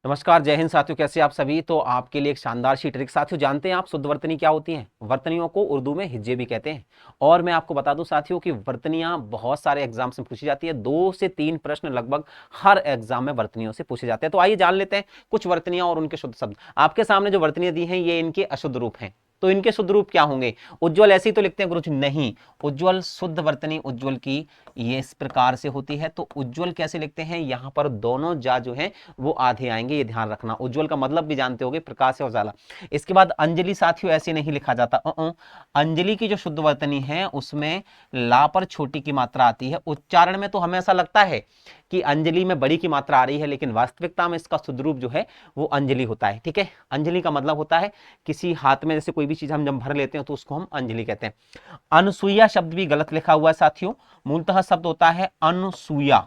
नमस्कार, जय हिंद साथियों। कैसे आप सभी। तो आपके लिए एक शानदार सी ट्रिक साथियों। जानते हैं आप शुद्ध वर्तनी क्या होती हैं? वर्तनियों को उर्दू में हिज्जे भी कहते हैं। और मैं आपको बता दूं साथियों कि वर्तनियां बहुत सारे एग्जाम्स में पूछी जाती है। 2 से 3 प्रश्न लगभग हर एग्जाम में वर्तनियों से पूछे जाते हैं। तो आइए जान लेते हैं कुछ वर्तनियां और उनके शुद्ध शब्द। आपके सामने जो वर्तनियां दी हैं ये इनके अशुद्ध रूप हैं। तो इनके शुद्ध रूप क्या होंगे? उज्ज्वल ऐसे ही तो लिखते हैं गुरुजी, नहीं। उज्ज्वल शुद्ध वर्तनी उज्ज्वल की ये इस प्रकार से होती है। तो उज्ज्वल कैसे लिखते हैं? यहां पर दोनों जा जो है वो आधे आएंगे, ये ध्यान रखना। उज्ज्वल का मतलब भी जानते होगे, प्रकाश या उजाला। इसके बाद अंजलि साथियों ऐसे नहीं लिखा जाता। अंजलि की जो शुद्ध वर्तनी है उसमें ला पर छोटी की मात्रा आती है। उच्चारण में तो हमें ऐसा लगता है कि अंजलि में बड़ी की मात्रा आ रही है, लेकिन वास्तविकता में इसका शुद्ध रूप जो है वो अंजलि होता है। ठीक है, अंजलि का मतलब होता है किसी हाथ में जैसे कोई भी चीज हम जब भर लेते हैं तो उसको हम अंजलि कहते हैं। अनुसुईया शब्द भी गलत लिखा हुआ है साथियों। मूलतः शब्द होता है अनुसुईया,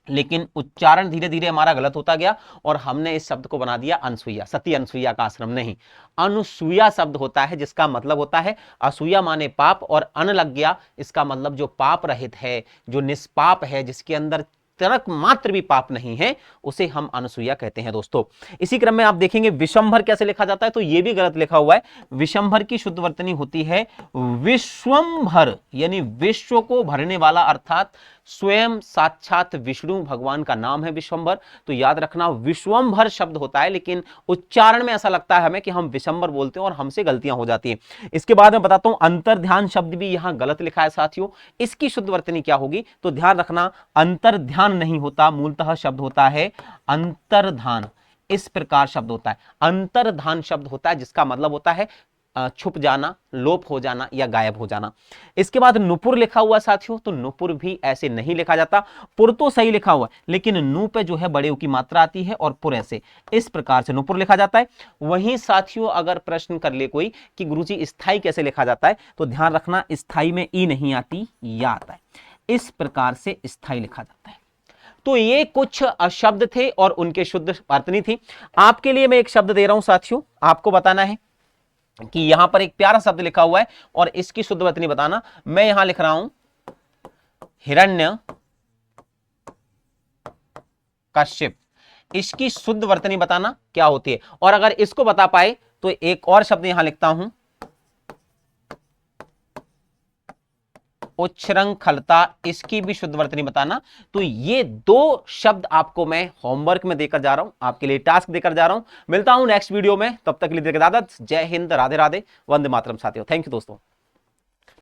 लेकिन उच्चारण धीरे धीरे हमारा गलत होता गया और हमने इस शब्द को बना दिया अनसुईया। सती अनसुईया का आश्रम नहीं, अनुसुईया शब्द होता है जिसका मतलब होता है असूया माने पाप, और अन लग गया, इसका मतलब जो पाप रहित है, जो निष्पाप है, जिसके अंदर तनक मात्र भी पाप नहीं है, उसे हम अनसुईया कहते हैं दोस्तों। इसी क्रम में आप देखेंगे विश्वंभर कैसे लिखा जाता है, तो यह भी गलत लिखा हुआ है। विश्वंभर की शुद्ध वर्तनी होती है विश्वंभर, यानी विश्व को भरने वाला, अर्थात स्वयं साक्षात विष्णु भगवान का नाम है विश्वंभर। तो याद रखना विश्वंभर शब्द होता है, लेकिन उच्चारण में ऐसा लगता है हमें कि हम विशंबर बोलते हैं और हमसे गलतियां हो जाती हैं। इसके बाद मैं बताता हूं अंतर्ध्यान शब्द भी यहां गलत लिखा है साथियों। इसकी शुद्ध वर्तनी क्या होगी? तो ध्यान रखना, अंतर्ध्यान नहीं होता, मूलतः शब्द होता है अंतर्धान। इस प्रकार शब्द होता है अंतर्धान शब्द होता है, जिसका मतलब होता है छुप जाना, लोप हो जाना या गायब हो जाना। इसके बाद नुपुर लिखा हुआ साथियों, तो नुपुर भी ऐसे नहीं लिखा जाता। पुर तो सही लिखा हुआ है, लेकिन नु पे जो है बड़े उ की मात्रा आती है और पुर ऐसे, इस प्रकार से नुपुर लिखा जाता है। वहीं साथियों अगर प्रश्न कर ले कोई कि गुरुजी स्थाई कैसे लिखा जाता है, तो ध्यान रखना स्थाई में ई नहीं आती, या आता है। इस प्रकार से स्थाई लिखा जाता है। तो ये कुछ शब्द थे और उनके शुद्ध वर्तनी थी। आपके लिए मैं एक शब्द दे रहा हूं साथियों, आपको बताना है कि यहां पर एक प्यारा शब्द लिखा हुआ है और इसकी शुद्ध वर्तनी बताना। मैं यहां लिख रहा हूं हिरण्य कश्यप। इसकी शुद्ध वर्तनी बताना क्या होती है, और अगर इसको बता पाए तो एक और शब्द यहां लिखता हूं उच्छृंखलता। इसकी भी शुद्ध वर्तनी बताना। तो ये 2 शब्द आपको मैं होमवर्क में देकर जा रहा हूं, आपके लिए टास्क देकर जा रहा हूं। मिलता हूं नेक्स्ट वीडियो में, तब तक के लिए इजाजत। जय हिंद, राधे राधे, वंदे मातरम साथियों। थैंक यू दोस्तों।